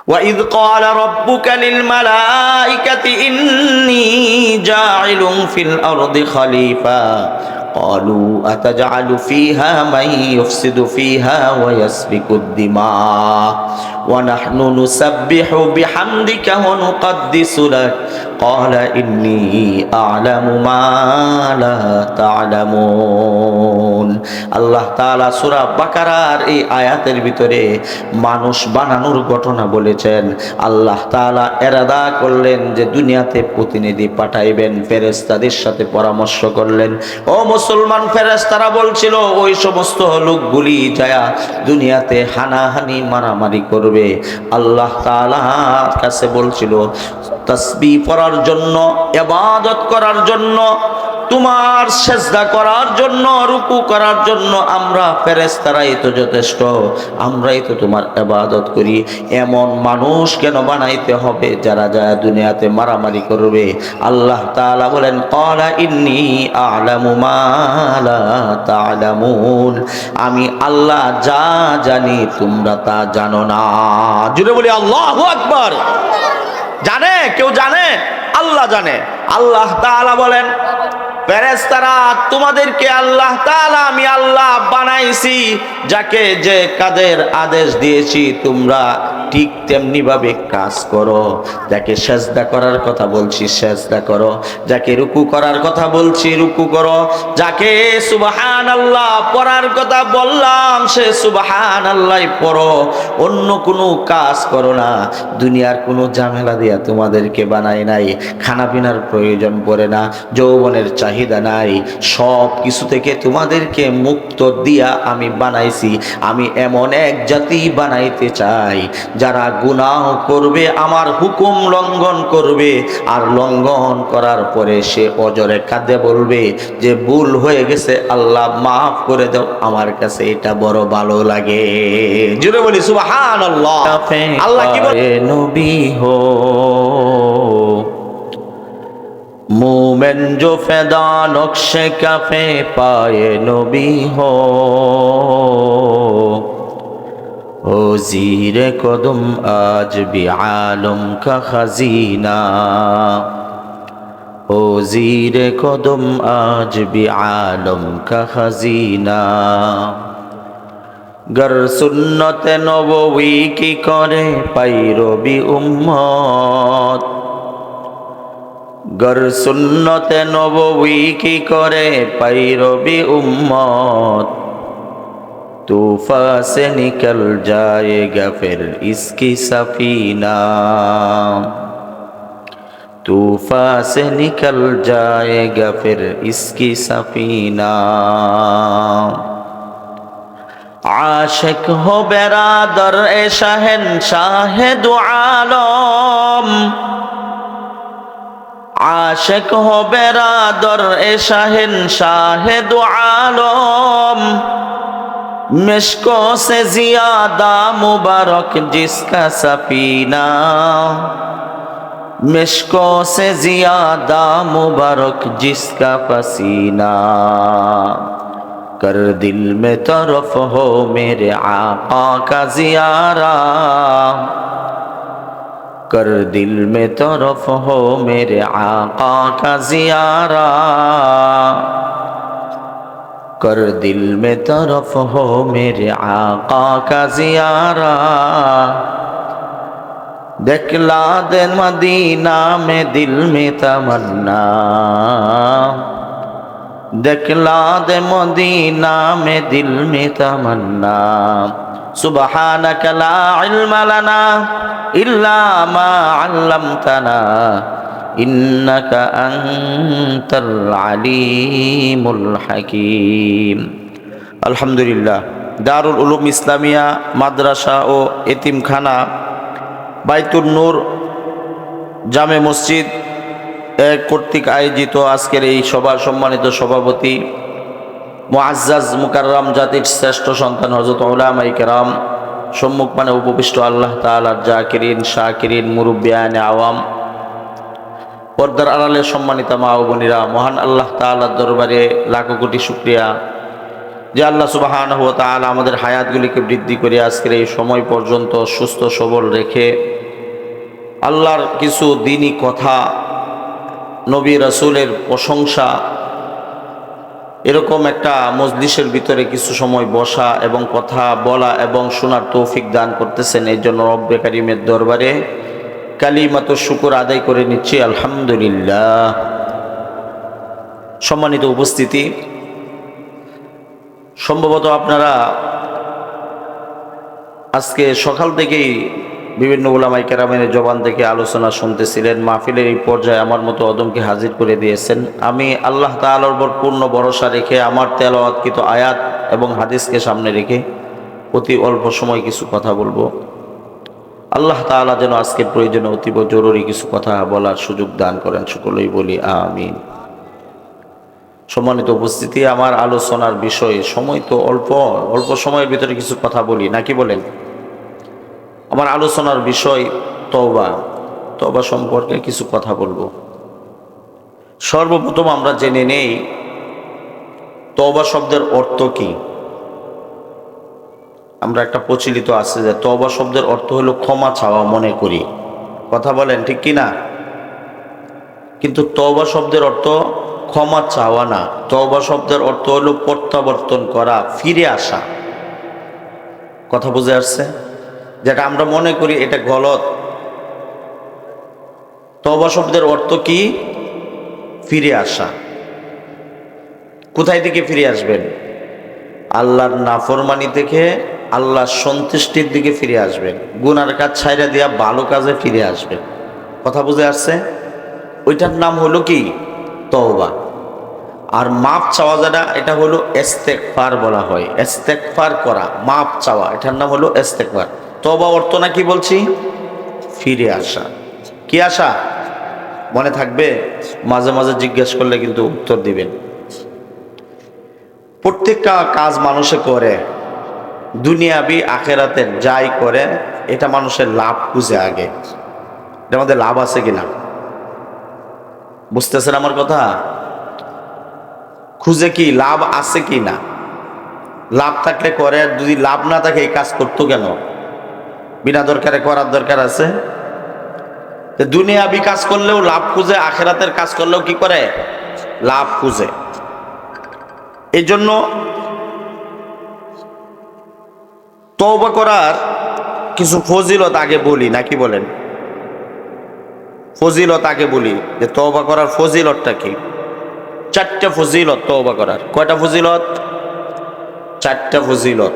وَإِذْ قَالَ رَبُّكَ لِلْمَلَائِكَةِ إِنِّي جَاعِلٌ فِي الْأَرْضِ خَلِيفَةً قَالُوا أَتَجْعَلُ فِيهَا مَن يُفْسِدُ فِيهَا وَيَسْفِكُ الدِّمَاءَ وَنَحْنُ نُسَبِّحُ بِحَمْدِكَ وَنُقَدِّسُ لَكَ قَالَ إِنِّي أَعْلَمُ مَا لَا تَعْلَمُونَ। আল্লাহ তাআলা সূরা বাকারার এই আয়াতের ভিতরে মানুষ বানানোর ঘটনা বলেছেন। আল্লাহ তাআলা ইরাদা করলেন যে দুনিয়াতে প্রতিনিধি পাঠাইবেন, ফেরেশতাদের সাথে পরামর্শ করলেন। ও মুসলমান, ফেরেশতারা বলছিল ওই সমস্ত লোকগুলি যায়া দুনিয়াতে হানাহানি মারামারি করবে। আল্লাহ তাআলার কাছে বলছিল তাসবিহ পড়ার জন্য, ইবাদত করার জন্য, তোমার সেজদা করার জন্য, রুকু করার জন্য আমরা ফেরেশতারাই তো যথেষ্ট, আমরাই তো তোমার ইবাদত করি। এমন মানুষ কেন বানাইতে হবে যারা যায় দুনিয়াতে মারামারি করবে? আল্লাহ তাআলা বলেন ক্বালা ইন্নী আ'লামু মা লা তা'লামুন, আমি আল্লাহ যা জানি তোমরা তা জানো না। জুড়ে বলি আল্লাহু আকবার। জানে কেউ? জানে? আল্লাহ জানে। আল্লাহ তাআলা বলেন ফেরেশতারা তোমাদেরকে আল্লাহ তাআলা আমি আল্লাহ বানাইছি, যাকে যে কাজের আদেশ দিয়েছি তোমরা ঠিক তেমনি ভাবে কাজ করো। যাকে সেজদা করার কথা বলছি সেজদা করো, যাকে রুকু করার কথা বলছি রুকু করো, যাকে সুবহানাল্লাহ পড়ার কথা বললাম সে সুবহানাল্লাহ পড়ো, অন্য কোনো কাজ করো না। দুনিয়ার কোনো ঝামেলা দিয়া তোমাদেরকে বানাই নাই, খানা পিনার প্রয়োজন পড়ে না, যৌবনের চাহিদা নাই, সব কিছু থেকে তোমাদেরকে মুক্ত দিয়া আমি বানাইছি। আমি এমন এক জাতি বানাইতে চাই যারা গুনাহ করবে, আমার হুকুম লঙ্ঘন করবে, আর লঙ্ঘন করার পরে সে অজরে কাঁদে বলবে যে ভুল হয়ে গেছে, আল্লাহ মাফ করে দাও, আমার কাছে এটা বড় ভালো লাগে। জুড়ে বলি সুবহানাল্লাহ। আল্লাহ কি বলে? নবী হো मोमेन जो फैदा नक्शे कफे पाए नबी हो, ओ ज़ीरे कदम आज भी आलम का खजीना, ओ ज़ीरे कदम आज भी आलम का खजीना। गर सुन्नत नबवी की करे पैरवी उम्मत, गर सुन्नत नबवी की करे पैरवी उम्मत, तूफा से निकल जाएगा फिर इसकी सफीना, तूफा से निकल जाएगा फिर इसकी सफीना। आशिक हो बेरादर ए शहंशाह दो आलम, आशिक हो बेरादर ए शहंशाह दो आलम, मिश्कों से ज्यादा मुबारक जिसका सफीना, मिश्कों से ज्यादा मुबारक जिसका पसीना। कर दिल में तरफ हो मेरे आका का ज़ियारा, कर दिल में तरफ हो मेरे आका का ज़ियारा, कर दिल में तरफ हो मेरे आका का ज़ियारा। दिखला दे मदीना में दिल में तमन्ना, दिखला दे मदीना में दिल में तमन्ना। सुबहानक ला इल्म लना इल्ला मा अल्लमतना इन्नका अंतल अलीमुल हकीम। अल्हम्दुलिल्लाह, दारुल उलूम इस्लामिया माद्रासा ও এতিমখানা বাইতুন নূর জামে মসজিদ কর্তৃক আয়োজিত আজকের এই সভার সম্মানিত সভাপতি মুআজ্জাজ মুকাররম জাতির শ্রেষ্ঠ সন্তান হযরত উলামায়ে কেরাম, সম্মুখপানে উপবিষ্ট আল্লাহ তাআলার জাকিরিন শাকিরিন মুরব্বিয়ানে আওয়াম, পর্দার আড়ালে সম্মানিত মা ও বোনেরা, মহান আল্লাহ তাআলার দরবারে লাখো কোটি শুকরিয়া যে আল্লাহ সুবহানাহু ওয়া তাআলা আমাদের হায়াতগুলিকে বৃদ্ধি করে আজকের এই সময় পর্যন্ত সুস্থ সবল রেখে আল্লাহর কিছু দ্বীনি কথা, নবী রাসূলের প্রশংসা, এরকম একটা মজলিসের ভিতরে কিছু সময় বসা এবং কথা বলা এবং শোনার তৌফিক দান করতেছেন। এই জন্য রব্বে কারিমের দরবারে কালিমাত শুকর আদায় করে নিচ্ছি, আলহামদুলিল্লাহ। সম্মানিত উপস্থিতি, সম্ভবত আপনারা আজকে সকাল থেকেই বিভিন্ন উলামায়ে কেরামের জবান থেকে আলোচনা শুনতেছিলেন। মাহফিলের এই পর্যায়ে আমার মতো অদমকে হাজির করে দিয়েছেন। আমি আল্লাহ তাআলার উপর পূর্ণ ভরসা রেখে আমার তেলাওয়াতকৃত আয়াত এবং হাদিসকে সামনে রেখে অতি অল্প সময় কিছু কথা বলবো। আল্লাহ তাআলা যেন আজকের প্রয়োজনে অতীব জরুরি কিছু কথা বলার সুযোগ দান করেন, সকলেই বলি আমিন। সম্মানিত উপস্থিতি, আমার আলোচনার বিষয়, সময় তো অল্প সময়ের ভিতরে কিছু কথা বলি নাকি বলেন? আমার আলোচনার বিষয় তওবা সম্পর্কে কিছু কথা বলবো। সর্বপ্রথম আমরা জেনে নেই তওবা শব্দের অর্থ কি। আমরা একটা প্রচলিত আছে যে তওবা শব্দের অর্থ হলো ক্ষমা চাওয়া মনে করি, কথা বলেন ঠিক কি না? কিন্তু তওবা শব্দের অর্থ ক্ষমা চাওয়া না। তওবা শব্দের অর্থ হলো প্রত্যাবর্তন করা, ফিরে আসা। কথা বুঝে আসছে? যেটা আমরা মনে করি এটা গলত, তওবা শব্দের অর্থ কি? ফিরে আসা। কোথায় থেকে ফিরে আসবেন? আল্লাহর নাফরমানি থেকে আল্লাহর সন্তুষ্টির দিকে ফিরে আসবেন। গুনার কাজ ছাইরা দিয়া ভালো কাজে ফিরে আসবেন। কথা বুঝে আসছে? ওইটার নাম হলো কি? তওবা। আর মাপ চাওয়া যেটা, এটা হলো ইস্তেগফার বলা হয়। ইস্তেগফার করা, মাপ চাওয়া, এটার নাম হলো ইস্তেগফার। তওবা অর্থ না কি বলছি? ফিরে আসা। কি আসা? মনে থাকবে? মাঝে মাঝে জিজ্ঞেস করলে কিন্তু উত্তর দিবেন। প্রত্যেকটা কাজ মানুষে করে, দুনিয়াবি আখেরাতের যাই করে, এটা মানুষের লাভ খুঁজে আগে। এটার মধ্যে লাভ আছে কিনা বুঝতেছেন আমার কথা? খুঁজে কি লাভ আছে কি না। লাভ থাকলে করে, যদি লাভ না থাকে এই কাজ করতো কেন? বিনা দরকারে করার দরকার আছে? দুনিয়াবি কাজ করলেও লাভ খুঁজে, আখেরাতের কাজ করলেও কি করে? লাভ খুঁজে। এই জন্য তওবা করার কিছু ফজিলত আগে বলি নাকি বলেন? ফজিলত আগে বলি যে তওবা করার ফজিলতটা কি। 4টা ফজিলত তওবা করার। কয়টা ফজিলত? 4টা ফজিলত।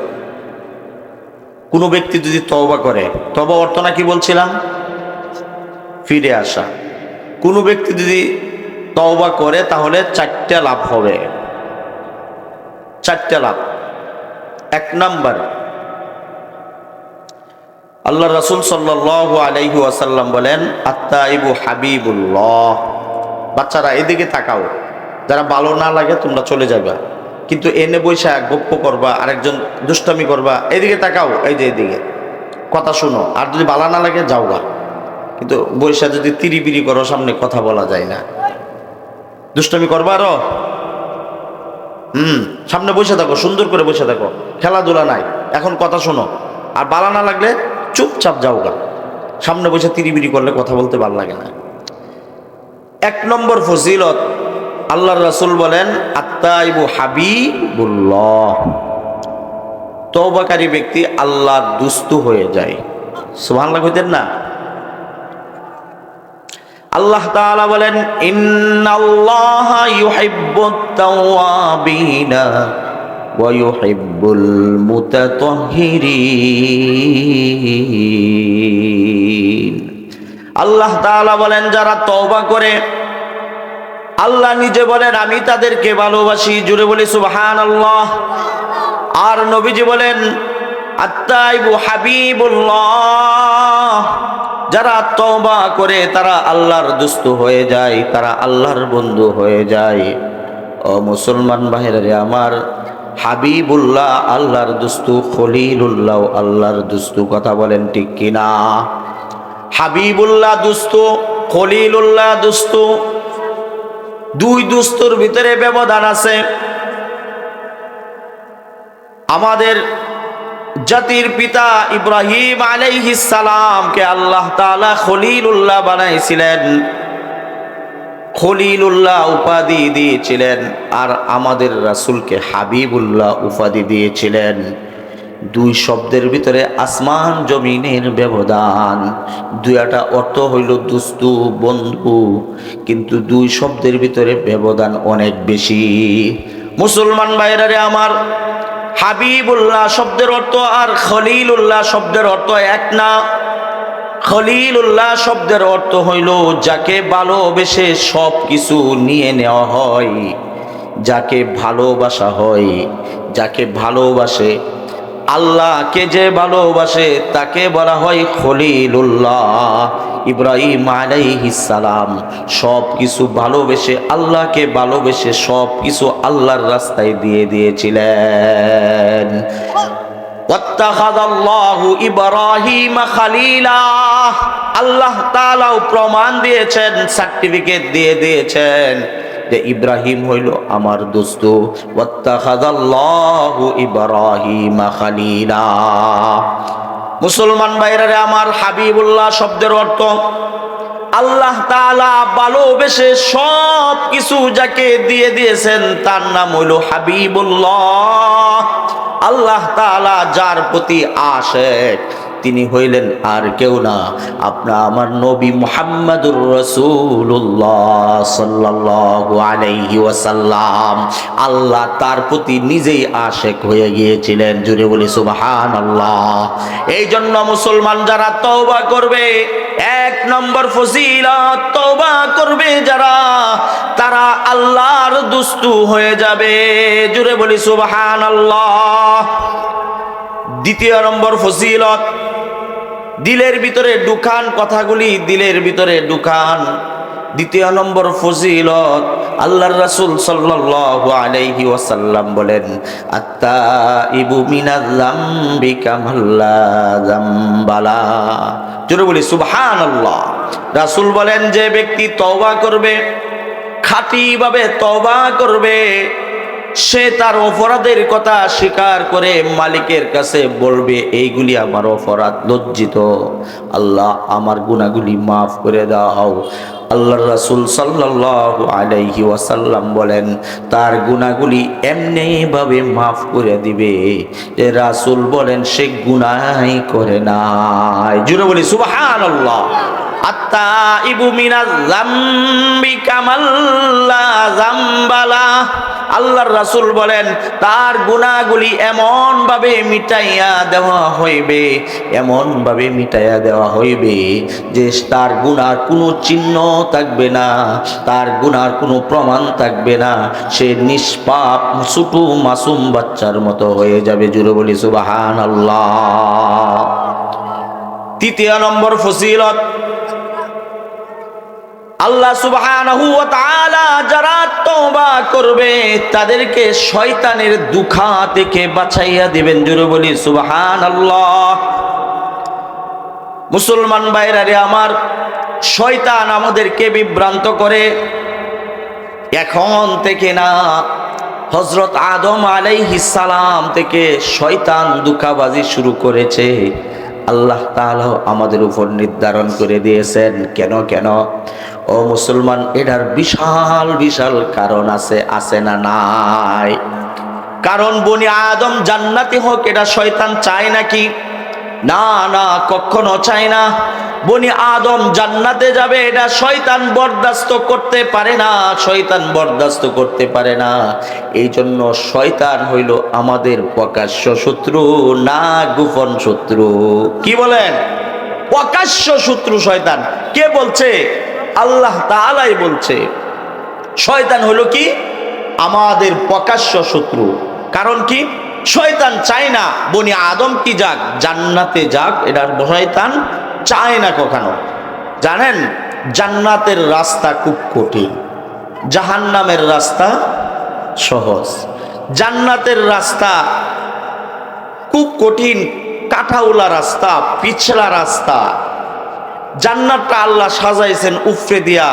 কোনো ব্যক্তি যদি তওবা করে, তওবা অর্থ না কি বলছিলাম? ফিরে আসা। কোনো ব্যক্তি যদি তওবা করে তাহলে 4টা লাভ হবে। 4টা লাভ। 1 নাম্বার, আল্লাহ রাসূল সাল্লাল্লাহু আলাইহি ওয়াসাল্লাম বলেন, আত-তাইবু হাবিবুল্লাহ। বাচ্চারা এদিকে তাকাও, যারা ভালো না লাগে তোমরা চলে যাবা, কিন্তু এনে বৈশা গপ্প করবা, আরেকজন দুষ্টামি করবা। এদিকে তাকাও, এই যে এদিকে কথা শুনো, আর যদি ভালো না লাগে যাও গা। কিন্তু বৈশা যদি তিরিবিরি করো, সামনে কথা বলা যায় না। দুষ্টামি করবা আরো? সামনে বসে থাকো, সুন্দর করে বসে থাকো, খেলাধুলা নাই, এখন কথা শোনো। আর ভালো না লাগলে চুপচাপ যাও গা। সামনে বসে তিরিবিরি করলে কথা বলতে ভালো লাগে না। 1 নম্বর ফজিলত, আল্লাহর রাসূল বলেন, আত-তাইবু হাবিবুল্লাহ। তওবাকারী ব্যক্তি আল্লাহর দুস্তু হয়ে যায়। সুবহানাল্লাহ কইতেন না? আল্লাহ তাআলা বলেন, ইন্নাল্লাহা ইউহিব্বুত তাওয়াবিনা ওয়া ইউহিব্বুল মুতাতাহহিরিন। আল্লাহ তাআলা বলেন, যারা তওবা করে, আল্লাহ নিজে বলেন আমি তাদেরকে ভালোবাসি। জুড়ে বলি সুবহানাল্লাহ। আর নবীজি বলেন, আত-তাইবু হাবিবুল্লাহ। যারা তওবা করে তারা আল্লাহর দোস্ত হয়ে যায়, তারা আল্লাহর বন্ধু হয়ে যায়। ও মুসলমান ভাইরা রে আমার, হাবিবুল্লাহ আল্লাহর দোস্ত, খলিলুল্লাহ আল্লাহর দোস্ত। কথা বলেন ঠিক কিনা? হাবিবুল্লাহ দোস্ত, খলিলুল্লাহ দোস্ত। 2 দোস্তর ভিতরে ব্যবধান আছে। আমাদের জাতির পিতা ইব্রাহিম আলাইহিস সালামকে আল্লাহ তাআলা খলিলুল্লাহ বানাইছিলেন, খলিলুল্লাহ উপাধি দিয়েছিলেন, আর আমাদের রাসূলকে হাবিবুল্লাহ উপাধি দিয়েছিলেন। দুই শব্দের ভিতরে আসমান জমিনের ব্যবধান। দুইটা অর্থ হইল দুস্তু, বন্ধু, কিন্তু দুই শব্দের ভিতরে ব্যবধান অনেক বেশি। মুসলমান ভাইরারে আমার, হাবিবুল্লাহ শব্দের অর্থ আর খলিলুল্লাহ শব্দের অর্থ এক না। খলিলুল্লাহ শব্দের অর্থ হইল যাকে ভালোবেসে সব কিছু নিয়ে নেওয়া হয়, যাকে ভালোবাসা হয়, যাকে ভালোবাসে আল্লাহকে যে ভালোবাসে তাকে বলা হয় খলিলুল্লাহ। ইব্রাহিম আলাইহিস সালাম সব কিছু ভালোবেসে, আল্লাহকে ভালোবেসে সব কিছু আল্লাহর রাস্তায় দিয়ে দিয়েছিলেন। ওয়াত্তাখাযাল্লাহু ইব্রাহিমা খালিলা, আল্লাহ তাআলাও প্রমাণ দিয়েছেন, সার্টিফিকেট দিয়ে দিয়েছেন যে ইব্রাহিম হইল আমার দোস্ত। ওয়াত্তাখাযাল্লাহু ইব্রাহিমা খালিলা। মুসলমান ভাইরারে আমার, হাবিবুল্লাহ শব্দের অর্থ আল্লাহ তাআলা ভালোবেসে সব কিছু যাকে দিয়ে দিয়েছেন তার নাম হইল হাবিবুল্লাহ। আল্লাহ তাআলা যার প্রতি আশেক তিনি হইলেন আর কেউ না, আপনার আমার নবী মুহাম্মদুর রাসূলুল্লাহ সাল্লাল্লাহু আলাইহি ওয়াসাল্লাম। আল্লাহ তার প্রতি নিজেই আশেক হয়ে গিয়েছিলেন। জুড়ে বলি সুবহানাল্লাহ। এই জন্য মুসলমান যারা তওবা করবে, এক নম্বর ফজিলত, তওবা করবে যারা, তারা আল্লাহর দুস্তু হয়ে যাবে। জুড়ে বলি সুবহানাল্লাহ। দ্বিতীয় নম্বর ফজিলত, দিলের ভিতরে ঢুকান কথাগুলি, দিলের ভিতরে ঢুকান। দ্বিতীয় নম্বর ফজিলত, আল্লাহর রাসূল সাল্লাল্লাহু আলাইহি ওয়াসাল্লাম বলেন, আত্তাইবু মিনাল যামবি কামাল্লা যামবালা। জোরে বলি সুবহানাল্লাহ। রাসূল বলেন যে ব্যক্তি তওবা করবে, খাঁটিভাবে তওবা করবে, সে তার অপরাধের কথা স্বীকার করে মালিকের কাছে বলবে এইগুলি আমার অপরাধ, লজ্জিত, আল্লাহ আমার গুনাহগুলি মাফ করে দাও। আল্লাহর রাসূল সাল্লাল্লাহু আলাইহি ওয়াসাল্লাম বলেন তার গুনাহগুলি এমনি ভাবে মাফ করে দিবে যে রাসূল বলেন সে গুনাহই করে নাই। জোরে বলি সুবহানাল্লাহ। আত্তাইবু মিনাল যামবি কামাল্লা যামবালা। আল্লাহর রাসূল বলেন তার গুনাহগুলি এমন ভাবে মিটাইয়া দেওয়া হইবে, এমন ভাবে মিটাইয়া দেওয়া হইবে যে তার গুনার কোনো চিহ্ন থাকবে না, তার গুনার কোনো প্রমাণ থাকবে না, সে নিষ্পাপ ছোট মাসুম বাচ্চার মতো হয়ে যাবে। জুড়ে বলি সুবহানাল্লাহ। তৃতীয় নম্বর ফজিলত, আল্লাহ সুবহানাহু ওয়া তাআলা যারা তওবা করবে তাদেরকে শয়তানের দুখা থেকে বাঁচাইয়া দিবেন। জোরে বলি সুবহানাল্লাহ। মুসলমান ভাইরারে আমার, শয়তান আমাদেরকে বিভ্রান্ত করে। এখন থেকে না, হযরত আদম আলাইহিস সালাম থেকে শয়তান দুখাবাজি শুরু করেছে। আল্লাহ তাআলা আমাদের উপর নির্ধারণ করে দিয়েছেন। কেন কেন? ও মুসলমান, এটার বিশাল বিশাল কারণ আছে, আছে না নাই? কারণ বনি আদম জান্নাতি হোক এটা শয়তান চায় নাকি? না না, কখনো চায় না। বনি আদম জান্নাতে যাবে এটা শয়তান বরদাস্ত করতে পারে না, শয়তান বরদাস্ত করতে পারে না। এই জন্য শয়তান হইল আমাদের প্রকাশ্য শত্রু না গোপন শত্রু? কি বলেন? প্রকাশ্য শত্রু শয়তান। কে বলছে? আল্লাহ তাআলাই বলছে শয়তান হলো কি আমাদের প্রকাশ্য শত্রু। কারণ কি? শয়তান চায় না বনি আদম কি যাক, জান্নাতে যাক, এটার শয়তান চায় না কখনো। জানেন, জান্নাতের রাস্তা খুব কঠিন, জাহান্নামের রাস্তা সহজ। জান্নাতের রাস্তা খুব কঠিন, কাঁটাওয়ালা রাস্তা, পিছলা রাস্তা। জান্নাতটা আল্লাহ সাজাইছেন উপরে দিয়া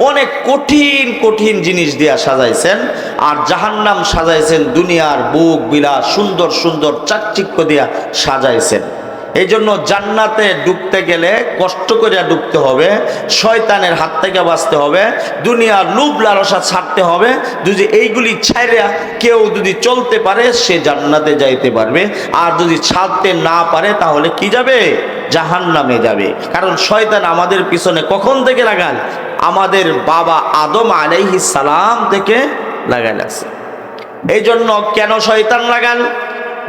অনেক কঠিন কঠিন জিনিস দিয়া সাজাইছেন, আর জাহান্নাম সাজাইছেন দুনিয়ার বুক বিলাস সুন্দর সুন্দর চাকচিক্য দিয়া সাজাইছেন। এই জন্য জান্নাতে ডুবতে গেলে কষ্ট করে ডুবতে হবে, শয়তানের হাত থেকে বাঁচতে হবে, দুনিয়ার লোভ লালসা ছাড়তে হবে। যদি এইগুলি ছাইরা কেউ যদি চলতে পারে সে জান্নাতে যাইতে পারবে, আর যদি ছাড়তে না পারে তাহলে কি যাবে? জাহান্নামে যাবে। কারণ শয়তান আমাদের পিছনে কখন থেকে লাগাল? আমাদের বাবা আদম আলাইহিস সালাম থেকে লাগাল আছে। এই জন্য কেন শয়তান লাগাল?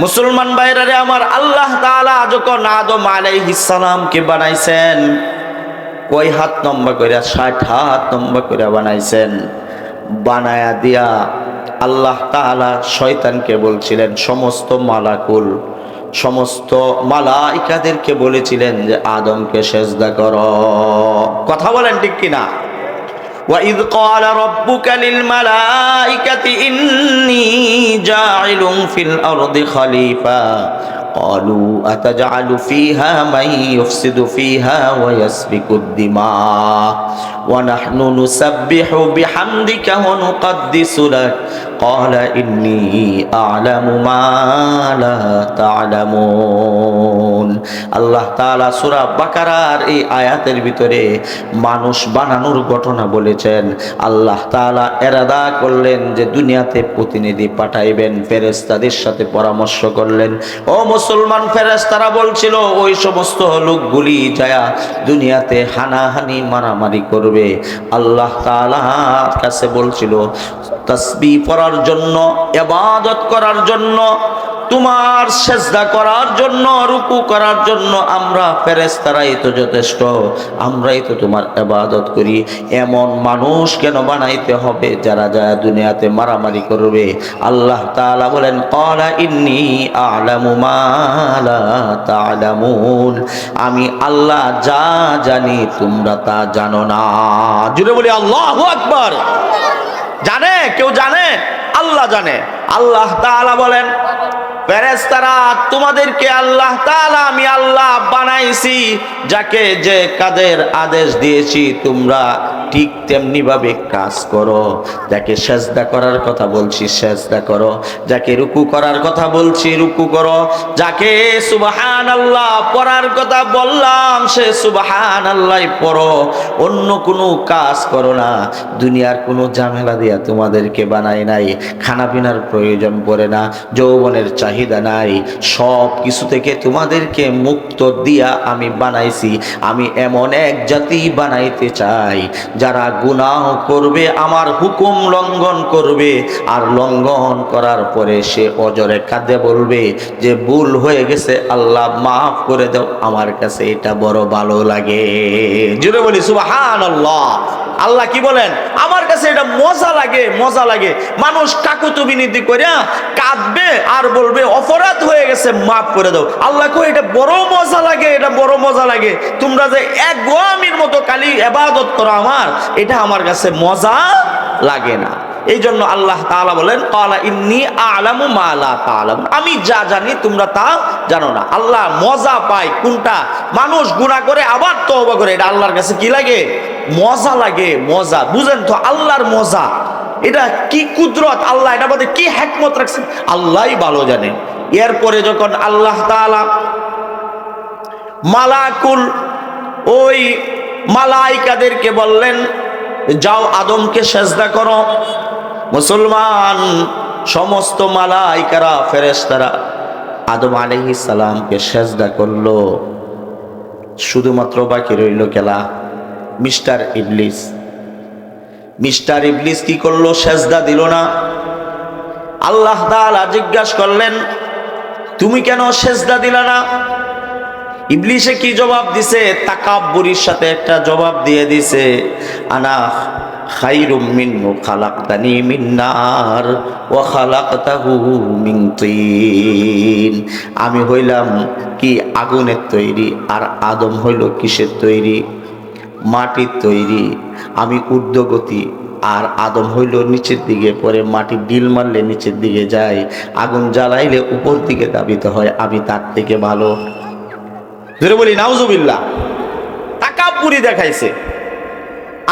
মুসলমান ভাইরা রে আমার, আল্লাহ তাআলা যখন আদম আলাইহিস সালামকে বানাইছেন, কয় হাত লম্বা করে? 60 হাত লম্বা করে বানাইছেন। বানায়া দিয়া আল্লাহ তাআলা শয়তানকে বলছিলেন, সমস্ত মালাকুল সমস্ত মালাইকাদেরকে বলেছিলেন যে আদমকে সেজদা করো। কথা বলেন ঠিক কিনা? وَإِذْ قَالَ رَبُّكَ لِلْمَلَائِكَةِ إِنِّي جَاعِلٌ فِي الْأَرْضِ خَلِيفَةً قَالُوا أَتَجْعَلُ فِيهَا مَن يُفْسِدُ فِيهَا وَيَسْفِكُ الدِّمَاءَ وَنَحْنُ نُسَبِّحُ بِحَمْدِكَ وَنُقَدِّسُ لَكَ قَالَ إِنِّي أَعْلَمُ مَا لَا تَعْلَمُونَ। আল্লাহ তাআলা সূরা বাকারার এই আয়াতের ভিতরে মানুষ বানানোর ঘটনা বলেছেন। আল্লাহ তাআলা ইরাদা করলেন যে দুনিয়াতে প্রতিনিধি পাঠাইবেন, ফেরেশতাদের সাথে পরামর্শ করলেন। ও মুসলমান, ফেরেশতারা বলছিল ওই সমস্ত লোকগুলি যায়া দুনিয়াতে হানাহানি মারামারি করবে। আল্লাহ তাআলার কাছে বলছিল তাসবিহ পড়ার জন্য, ইবাদত করার জন্য, তোমার সেজদা করার জন্য, রুকু করার জন্য আমরা ফেরেশতারাই তো যথেষ্ট, আমরাই তো তোমার ইবাদত করি। এমন মানুষ কেন বানাইতে হবে যারা যারা দুনিয়াতে মারামারি করবে? আল্লাহ তাআলা বলেন ক্বালা ইন্নী আ'লামু মা লা তা'লামুন, আমি আল্লাহ যা জানি তোমরা তা জানো না। জুড়ে বলি আল্লাহু আকবার। জানে কেউ? জানে? আল্লাহ জানে। আল্লাহ তাআলা বলেন ফেরেশতারা তোমাদেরকে আল্লাহ তাআলা আমি আল্লাহ বানাইছি, যাকে যে কাজের আদেশ দিয়েছি তোমরা ঠিক তেমনি ভাবে কাজ করো। যাকে সেজদা করার কথা বলছি সেজদা করো, যাকে রুকু করার কথা বলছি রুকু করো, যাকে সুবহানাল্লাহ পড়ার কথা বললাম সে সুবহানাল্লাহ পড়ো, অন্য কোনো কাজ করো না। দুনিয়ার কোনো ঝামেলা দিয়া তোমাদেরকে বানাই নাই, খানা পিনার প্রয়োজন পড়ে না, যৌবনের চাহিদা নাই, সব কিছু থেকে তোমাদেরকে মুক্ত দিয়া আমি বানাইছি। আমি এমন এক জাতি বানাইতে চাই যারা গুনাহ করবে, আমার হুকুম লঙ্ঘন করবে, আর লঙ্ঘন করার পরে সে অজরে কাঁদে বলবে যে ভুল হয়ে গেছে, আল্লাহ মাফ করে দাও, আমার কাছে এটা বড় ভালো লাগে। জুড়ে বলি সুবহানাল্লাহ। আল্লাহ কি বলেন? আমার কাছে এটা মজা লাগে, মজা লাগে। মানুষ কাকুতুবিনীতি করে কাঁদবে আর বলবে অপরাধ হয়ে গেছে মাফ করে দাও। আল্লাহ কই এটা বড় মজা লাগে, এটা বড় মজা লাগে। তোমরা যে এক গোয়ামির মতো খালি ইবাদত করো আমার, এটা আমার কাছে মজা লাগে না। এই জন্য আল্লাহ তাআলা বলেন ক্বালা ইন্নী আ'লামু মা লা তা'লামুন, আমি যা জানি তোমরা তা জানো না। আল্লাহ মজা পায় কোনটা? মানুষ গুনাহ করে আবার তওবা করে, এটা আল্লাহর কাছে কি লাগে? মজা লাগে, মজা। বুঝেন তো আল্লাহর মজা এটা কি কুদরত, আল্লাহ এটা মধ্যে কি হিকমত রাখছেন আল্লাহই ভালো জানে। এরপরে যখন আল্লাহ তাআলা মালাকুল ওই মালাইকাদেরকে বললেন যাও আদমকে সেজদা করো, মুসলমান সমস্ত মালাইকারা ফেরেশতারা আদম আলাইহিস সালামকে সেজদা করলো। শুধুমাত্র বাকি রইল কেলা মিস্টার ইবলিস। মিস্টার ইবলিস কি করলো? সেজদা দিল না। আল্লাহ তাআলা জিজ্ঞাসা করলেন তুমি কেন সেজদা দিলা না? ইবলিসে কি জবাব দিছে? তাকাব্বুরির সাথে একটা জবাব দিয়ে দিছে, আনা খায়রুম মিন্নু খালাকতানি মিন নার ওয়া খালাকতাহু মিন তিন। আমি হইলাম কি আগুনের তৈরি, আর আদম হইল কিসের তৈরি? মাটির তৈরি। আমি ঊর্ধ্বগতি, আর আদম হইল নিচের দিকে, পরে মাটি ডিল মারলে নিচের দিকে যায়, আগুন জ্বালাইলে উপর দিকে দাবিত হয়। আমি তার থেকে ভালো। ধরে বলি নাউজুবিল্লাহ। তাকাব্বুরি দেখাইছে।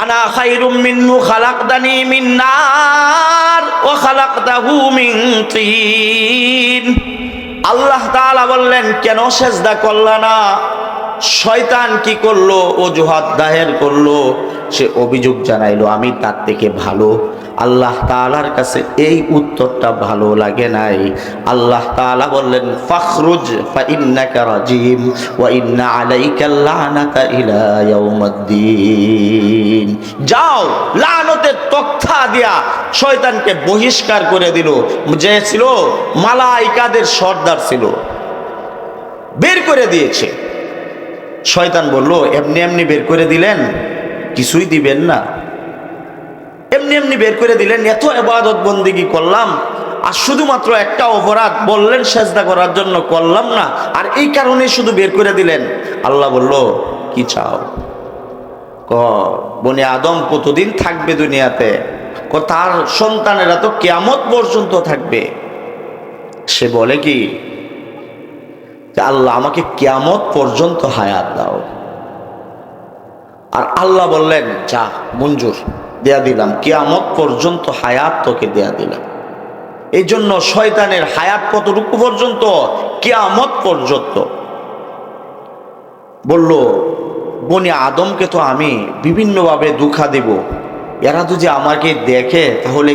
আনা খায়রুম মিনহু খালাকতানি মিন নার ওয়া খালাকতাহু মিন তিন। আল্লাহ তাআলা বললেন, কেন সেজদা করলা না? শয়তান কি করলো? অজুহাত দায়ের করলো, সে অভিযোগ জানাইলো আমি তার থেকে ভালো। আল্লাহ তাআলার কাছে এই উত্তরটা ভালো লাগে নাই। আল্লাহ তাআলা বললেন, ফাখরুজ ফাইন্নাকা রাজিম ওয়া ইন্না আলাইকাল লানাতা ইলা ইয়াউমিদ্দিন। যাও, লানতের তক্তা দিয়া শয়তানকে বহিষ্কার করে দিল। যে ছিল মালাইকাদের সর্দার ছিল, বের করে দিয়েছে। শয়তান বলল, এমনি এমনি বের করে দিলেন? কিছুই দিবেন না, এমনি এমনি বের করে দিলেন? এত ইবাদত বন্দেগী করলাম আর শুধুমাত্র একটা অপরাধ বললেন সেজদা করার জন্য করলাম না, আর এই কারণে শুধু বের করে দিলেন? আল্লাহ বলল, কি চাও? বনি আদম কতদিন থাকবে দুনিয়াতে? তার সন্তানেরা তো কিয়ামত পর্যন্ত থাকবে। সে বলে কি, আল্লাহ আমাকে কিয়ামত পর্যন্ত হায়াত দাও। আর আল্লাহ বললেন, যা, মঞ্জুর, দেয়া দিলাম, কিয়ামত পর্যন্ত হায়াত তোকে দেয়া দিলাম। এই জন্য শয়তানের হায়াত কতটুকু পর্যন্ত? কিয়ামত পর্যন্ত। বলল, বনি আদমকে তো আমি বিভিন্নভাবে দুঃখা দেব, এরা যদি আমাকে দেখে তাহলে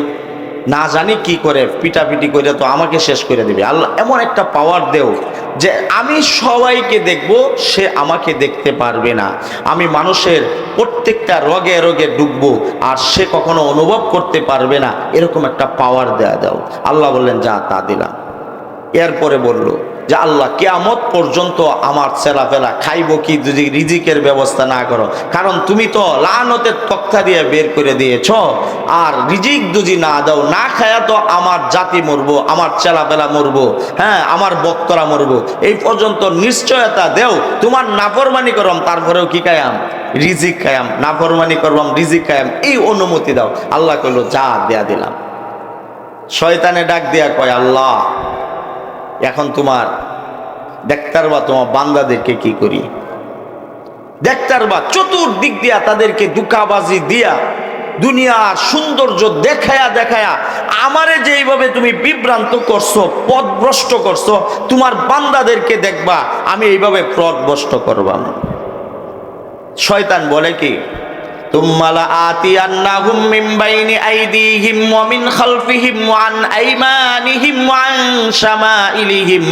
না জানি কি করে পিটাপিটি করে তো আমাকে শেষ করে দেবে। আল্লাহ এমন একটা পাওয়ার দেও যে আমি সবাইকে দেখব, সে আমাকে দেখতে পারবে না। আমি মানুষের প্রত্যেকটা রোগে রোগে ডুববো আর সে কখনো অনুভব করতে পারবে না, এরকম একটা পাওয়ার দেয়া দাও। আল্লাহ বললেন, যা, তা দিলাম। এরপরে বলল যে আল্লাহ কিয়ামত পর্যন্ত আমার ছেলাফেলা খাইব কি যদি রিজিকের ব্যবস্থা না করো? কারণ তুমি তো লানতের তক্তা দিয়ে বের করে দিয়েছ, আর রিজিক যদি না দাও, না খায়া তো আমার জাতি মরবো, আমার ছেলাফেলা মরবো, হ্যাঁ, আমার বক্তরা মরবো। এই পর্যন্ত নিশ্চয়তা দেও, তোমার নাফরমানি করম তারপরেও কি খায়াম? রিজিক খায়াম। নাফরমানি করবাম, রিজিক খায়াম, এই অনুমতি দাও। আল্লাহ কইল, যা, দেয়া দিলাম। শয়তানে ডাক দেয়া কয়, আল্লাহ এখন তোমার দেখতার বা তোমার বান্দাদেরকে কি করি? দেখতার বা চতুর্দিক দিয়া তাদেরকে দুঃখাবাজি দিয়া দুনিয়ার সৌন্দর্য দেখায়া দেখায়া আমারে যেইভাবে তুমি বিভ্রান্ত করছো, পথভ্রষ্ট করছো, তোমার বান্দাদেরকে দেখবা আমি এইভাবে পথভ্রষ্ট করবাম। শয়তান বলে কি, তুম্মা লাআতিয়ান্নাহুম মিন বাইনি আইদিহিম ওয়া মিন খালফিহিম ওয়া আন আইমানিহিম ওয়া আন শামাইলিহিম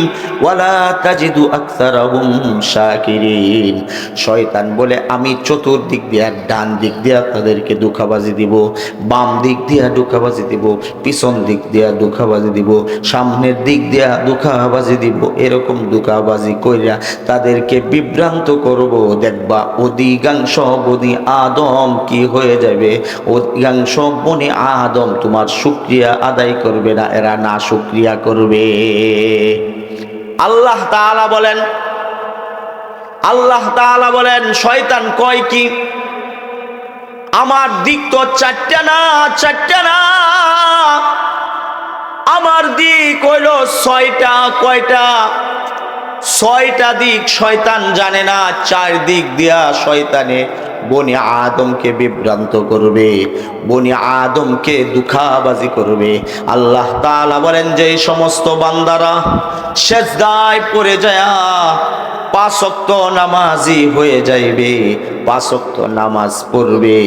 ওয়া লা তাজিদু আকসারাহুম শাকিরিন। শয়তান বলে, আমি চতুর্দিক দিয়া, ডান দিক দিয়া তাদেরকে ধোঁকাবাজি দিব, বাম দিক দিয়া ধোঁকাবাজি দিব, পিছন দিক দিয়া ধোঁকাবাজি দিব, সামনের দিক দিয়া ধোঁকাবাজি দিব। এরকম ধোঁকাবাজি কইরা তাদেরকে বিভ্রান্ত করব। দেখবা অধিকাংশ বনি আদম কি হয়ে যাবে? অধিকাংশ বনি আদম তোমার শুকরিয়া আদায় করবে না, এরা না শুকরিয়া করবে। আল্লাহ তাআলা বলেন, শয়তান কয় কি, আমার দিক তো চারটা না, আমার দিক হইল ছয়টা। কয়টা? ছয়টা দিক শয়তান জানে না। চার দিক দিয়া শয়তানে বনি আদমকে বিভ্রান্ত করবে, বনি আদমকে দুঃখাবাজি করবে। আল্লাহ তাআলা বলেন, যে সমস্ত বান্দারা সেজদায় পড়ে যায় 5 ওয়াক্ত নামাজি হয়ে যাইবে, 5 ওয়াক্ত নামাজ পড়বে,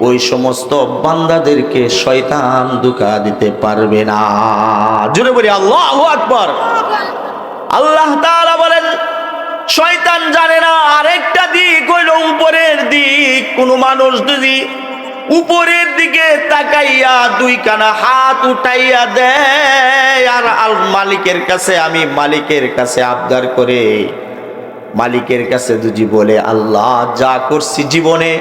ওই সমস্ত বান্দাদেরকে শয়তান ধোঁকা দিতে পারবে না। জোরে বলি আল্লাহু আকবার। আল্লাহ তাআলা বলেন, শয়তান জানে না আরেকটা দিক হইল উপরের দিক। কোন মানুষ যদি উপরের দিকে তাকাইয়া 2 কানা হাত উঠাইয়া দেয় আর মালিকের কাছে, আমি মালিকের কাছে আবদার করে মালিকের কাছে যদি বলে, আল্লাহ যা করছি জীবনে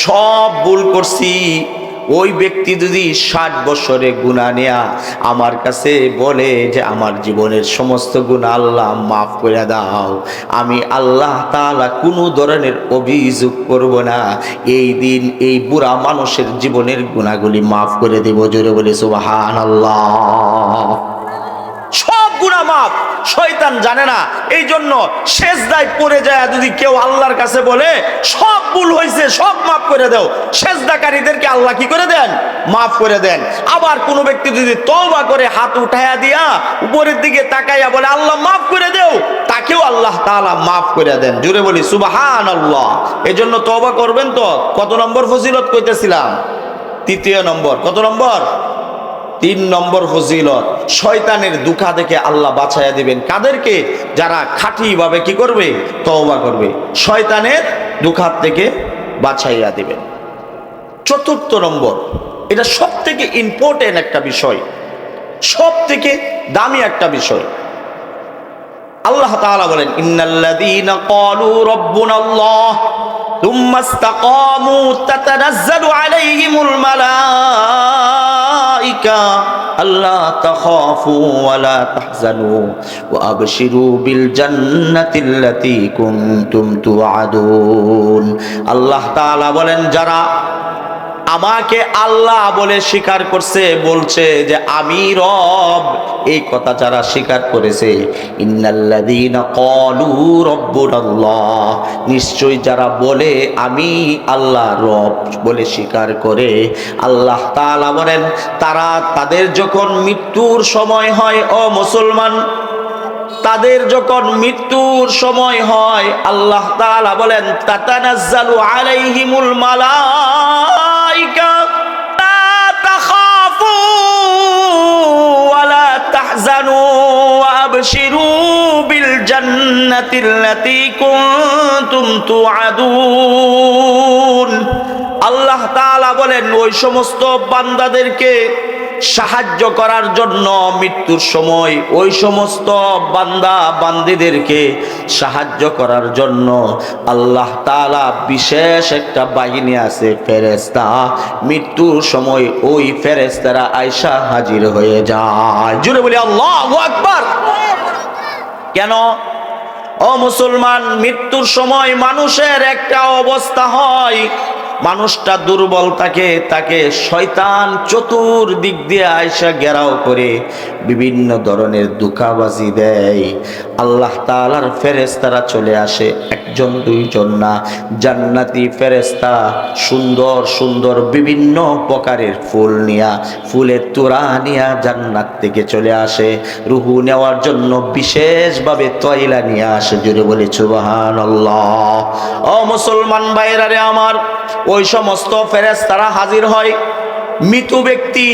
সব ভুল করছি, ওই ব্যক্তি যদি 60 বছরে গুনাহ নেয়া আমার কাছে বলে যে আমার জীবনের সমস্ত গুনাহ আল্লাহ মাফ করে দাও, আমি আল্লাহ তাআলা কোনো ধরনের অভিযোগ করব না। এই দিন এই বুড়া মানুষের জীবনের গুনাহগুলি মাফ করে দেব। জোরে বলে সুবহানাল্লাহ। সব গুনাহ মাফ। শয়তান জানে না, এই জন্য সেজদায় পড়ে যায় যদি কেউ আল্লাহর কাছে বলে সব ভুল হয়েছে, সব মাফ করে দাও। সেজদাকারীদেরকে আল্লাহ কি করে দেন? মাফ করে দেন। আবার কোন ব্যক্তি যদি তওবা করে হাত উঠায়া দিয়া উপরের দিকে তাকাইয়া বলে আল্লাহ মাফ করে দেও, তাকেও আল্লাহ তাআলা মাফ করে দেন। জোরে বলি সুবহানাল্লাহ। এজন্য তওবা করবেন। তো কত নম্বর ফজিলত কইতেছিলাম? তৃতীয় নম্বর। কত নম্বর? 3 নম্বর ফজিলত। শয়তানের দুঃখা থেকে আল্লাহ বাঁচাইয়া দিবেন কাদেরকে? যারা খাঁটি ভাবে কি করবে? তওবা করবে। শয়তানের দুঃখাত থেকে বাঁচাইয়া দিবেন। 4র্থ নম্বর, এটা সব থেকে ইম্পর্টেন্ট একটা বিষয়, সব থেকে দামি একটা বিষয়। আল্লাহ তাআলা বলেন ইন্নাল্লাযীনা ক্বালু রাব্বুনাল্লাহ থুম্মা ইসতাকামু তাতানাজ্জালু আলাইহিমুল মালাইকা আল্লা তাখাফু ওয়া লা তাহজানু ওয়া আবশিরু বিল জান্নাতিল্লাতী কুনতুম তুআদুন। আল্লাহ তাআলা বলেন যারা আমাকে আল্লাহ বলে স্বীকার করছে, বলছে যে আমি রব, এই কথা যারা স্বীকার করেছে, ইন্নাল্লাযীনা ক্বালু রাব্বুনাল্লাহ, নিশ্চয় যারা বলে আমি আল্লাহ রব বলে স্বীকার করে, আল্লাহ তাআলা বলেন তারা তাদের যখন মৃত্যুর সময় হয়, ও মুসলমান, তাদের যখন মৃত্যুর সময় হয় আল্লাহ তাআলা বলেন তাতানাজ্জালু আলাইহিমুল মালাইকা লা তাখাফু ওয়া লা তাহজানু ওয়া আবশিরু বিল জান্নাতিল্লাতী কুনতুম তুআদুন। আল্লাহ তাআলা বলেন ওই সমস্ত বান্দাদেরকে সাহায্য করার জন্য মৃত্যুর সময় ওই সমস্ত বান্দা বান্দীদেরকে সাহায্য করার জন্য আল্লাহ তাআলা বিশেষ একটা বাহিনী আছে, ফেরেশতা। মৃত্যুর সময় ওই ফেরেশতারা আয়েশা হাজির হয়ে যায়। জোরে বলি আল্লাহু আকবার। কেন? ও মুসলমান, মৃত্যুর সময় মানুষের একটা অবস্থা হয়, মানুষটা দুর্বল থাকে, তাকে শয়তান চতুর্দিক দিয়ে আয়েশা ঘেরাও করে বিভিন্ন ধরনের ধোঁকাবাজি দেয়। আল্লাহ তাআলার ফেরেশতারা চলে আসে, একজন দুইজন না, জান্নাতি ফেরেশতা সুন্দর সুন্দর বিভিন্ন প্রকারের ফুল নিয়া, ফুলের তোড়া নিয়া জান্নাত থেকে চলে আসে, রুহু নেওয়ার জন্য বিশেষভাবে তয়লা নিয়ে আসে। জোরে বলি সুবহানাল্লাহ। ও মুসলমান ভাইরা রে আমার, ওই সমস্ত ফেরেশতারা হাজির হয়। মৃত ব্যক্তি,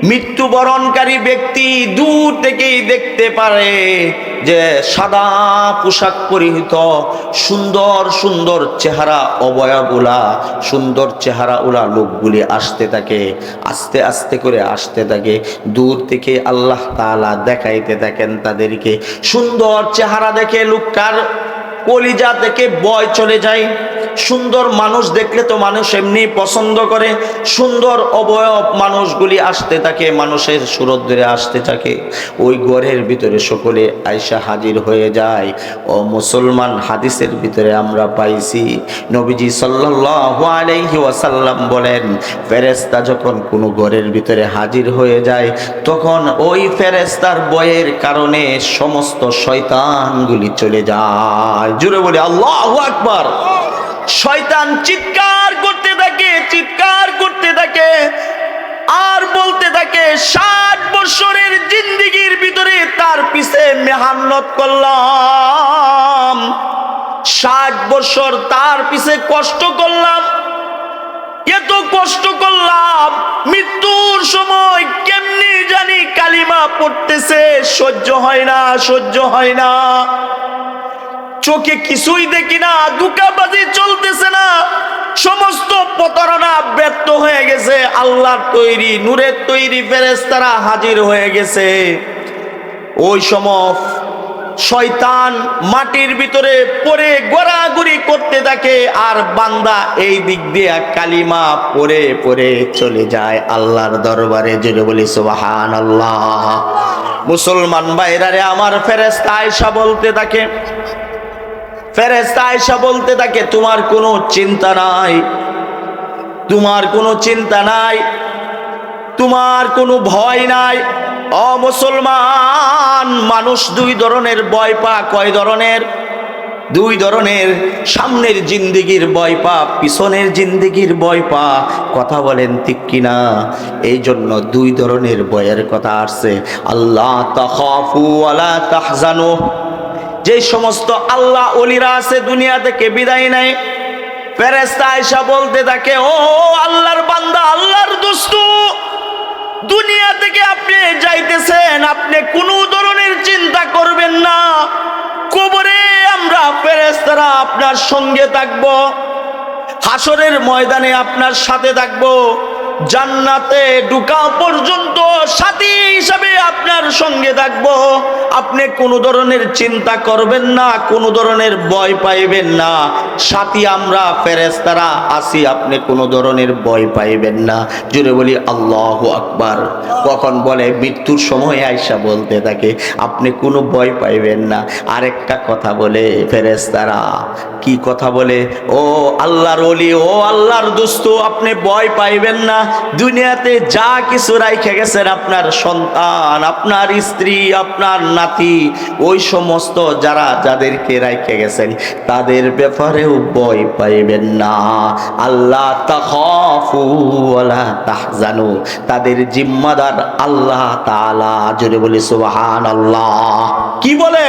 মৃত্যুবরণকারী ব্যক্তি দূর থেকেই দেখতে পারে যে সাদা পোশাক পরিহিত সুন্দর সুন্দর চেহারা অবয়বগুলা, সুন্দর চেহারাওয়ালা লোকগুলি আসতে থাকে, আস্তে আস্তে করে আসতে থাকে। দূর থেকে আল্লাহ তাআলা দেখাইতে থাকেন তাদেরকে। সুন্দর চেহারা দেখে লোকটার কলিজা থেকে ভয় চলে যায়। সুন্দর মানুষ দেখলে তো মানুষ এমনি পছন্দ করে। সুন্দর অবয়ব মানুষগুলি আসতে থাকে, মানুষের সুরত ধরে আসতে থাকে। ওই ঘরের ভিতরে সকলে আয়েশা হাজির হয়ে যায়। ও মুসলমান, হাদিসের ভিতরে আমরা পাইছি নবীজি সাল্লাল্লাহু আলাইহি ওয়াসাল্লাম বলেন, ফেরেশতা যখন কোনো ঘরের ভিতরে হাজির হয়ে যায়, তখন ওই ফেরেশতার ভয়ের কারণে সমস্ত শয়তানগুলি চলে যায়। জোরে বলি আল্লাহু আকবার। শয়তান চিৎকার করতে থাকে, চিৎকার করতে থাকে আর বলতে থাকে 60 বছরের জিন্দেগির ভিতরে তার পিছে মেহনত করলাম, 60 বছর তার পিছে কষ্ট করলাম, এত কষ্ট করলাম, মৃত্যুর সময় কেমনি জানি কালিমা পড়তেছে, সহ্য হয় না, সহ্য হয় না, চোখে কিছুই দেখি না, ধোঁকাবাজি চলতেছে না, সমস্ত প্রতারণা ব্যর্থ হয়ে গেছে। আল্লাহর তৈরি নূরের তৈরি ফেরেশতারা হাজির হয়ে গেছে। ওই সময় শয়তান মাটির ভিতরে পড়ে গড়াগড়ি করতে থাকে, আর বান্দা এই দিক দিয়ে কালিমা পড়ে পড়ে চলে যায় আল্লাহর দরবারে। জোরে বলি সুবহানাল্লাহ। মুসলমান ভাইরা রে আমার, ফেরেশতা আয়েশা বলতে থাকে, ফেরেশতা আয়েশা বলতে থাকে তোমার কোনো চিন্তা নাই, তোমার কোনো চিন্তা নাই, তোমার কোনো ভয় নাই। ও মুসলমান, মানুষ দুই ধরনের ভয় পায়। কয় ধরনের? দুই ধরনের, সামনের জিন্দেগির ভয় পা, পিছনের জিন্দেগির ভয় পা। কথা বলেন ঠিক কিনা? এই জন্য দুই ধরনের ভয়ের কথা আসছে। আল্লাহ তাখাফু ওয়ালা তাহজানু। যে সমস্ত আল্লাহ ওলিরা আছে দুনিয়া থেকে বিদায় নেয়, ফেরেশতা আয়েশা বলতে থাকে, ও আল্লাহর বান্দা, আল্লাহর দোস্ত, দুনিয়া থেকে আপনি যাইতেছেন, আপনি কোনো ধরনের চিন্তা করবেন না। কবরে আমরা ফেরেশতারা আপনার সঙ্গে থাকব, হাসরের ময়দানে আপনার সাথে থাকব, জান্নাতে ঢোকা পর্যন্ত সাথী হিসাবে আপনার সঙ্গে থাকব। আপনি কোনো ধরনের চিন্তা করবেন না, কোনো ধরনের ভয় পাইবেন না। সাথী আমরা ফেরেশতারা আছি, আপনি কোনো ধরনের ভয় পাইবেন না। জোরে বলি আল্লাহু আকবার। কখন বলে? মৃত্যুর সময় আয়েশা বলতে থাকে, আপনি কোনো ভয় পাইবেন না। আরেকটা কথা বলে ফেরেশতারা, কি কথা বলে? ও আল্লাহর ওলি, ও আল্লাহর দোস্ত, আপনি ভয় পাইবেন না। দুনিয়াতে যা কিছু রাইখে গেছেন, আপনার সন্তান, আপনার স্ত্রী, আপনার নাতি, ওই সমস্ত যারা যাদেরকে রাইখে গেছেন, তাদের ব্যাপারেও ভয় পাইবেন না। আল্লাহ তাখাফু ওয়ালা তাহজানু, তাদের জিম্মাদার আল্লাহ তাআলা। জোরে বলি সুবহানাল্লাহ। কি বলে?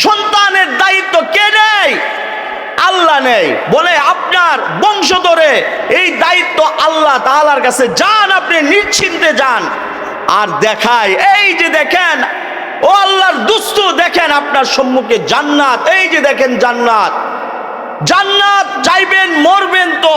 সন্তানের দায়িত্ব কে নেয়? আল্লাহ নেই। বলে আপনার বংশ ধরে এই দায়িত্ব আল্লাহ তাআলার কাছে, যান, আপনি নিশ্চিন্তে যান। আর দেখায়, এই যে দেখেন, ও আল্লাহর দোস্ত, দেখেন আপনার সম্মুখে জান্নাত, এই যে দেখেন জান্নাত। জান্নাত যাইবেন, মরবেন তো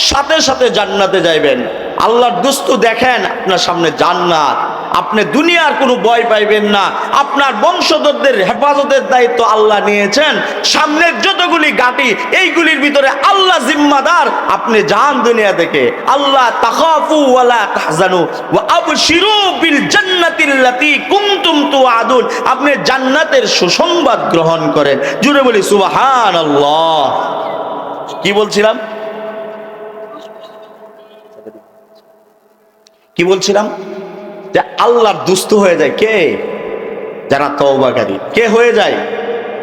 সাথে সাথে জান্নাতে যাইবেন। আল্লাহর দোস্ত, দেখেন আপনার সামনে জান্নাত, আপনি দুনিয়ার কোনো ভয় পাইবেন না। আপনার বংশধরদের হেফাজতের দায়িত্ব আল্লাহ নিয়েছেন। সামনের যতগুলি ঘাঁটি, এইগুলির ভিতরে আল্লাহ জিম্মাদার। আপনি যান দুনিয়া থেকে। আল্লাহ তাখাফু ওয়ালা তাহজানু ওয়া আবশিরু বিল জান্নাতিল্লাতী কুনতুম তুআদুন, আপনি জান্নাতের সুসংবাদ গ্রহণ করেন। জুড়ে বলি সুবহানাল্লাহ। কি বলছিলাম? কি বলছিলাম? যে আল্লাহর দুস্থ হয়ে যায় কে? যারা তওবাকারী। কে হয়ে যায়?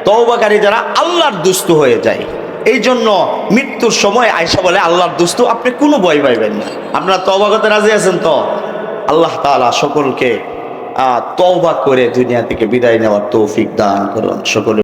তওবাকারী যারা আল্লাহর দুস্থ হয়ে যায়। এই জন্য মৃত্যুর সময় আয়েশা বলে, আল্লাহর দুস্থ, আপনি কোনো ভয় পাইবেন না। আপনারা তওবা করতে রাজি আছেন তো? আল্লাহ তাআলা সকলকে তওবা করে দুনিয়া থেকে বিদায় নেওয়ার তৌফিক দান করুন। সকলে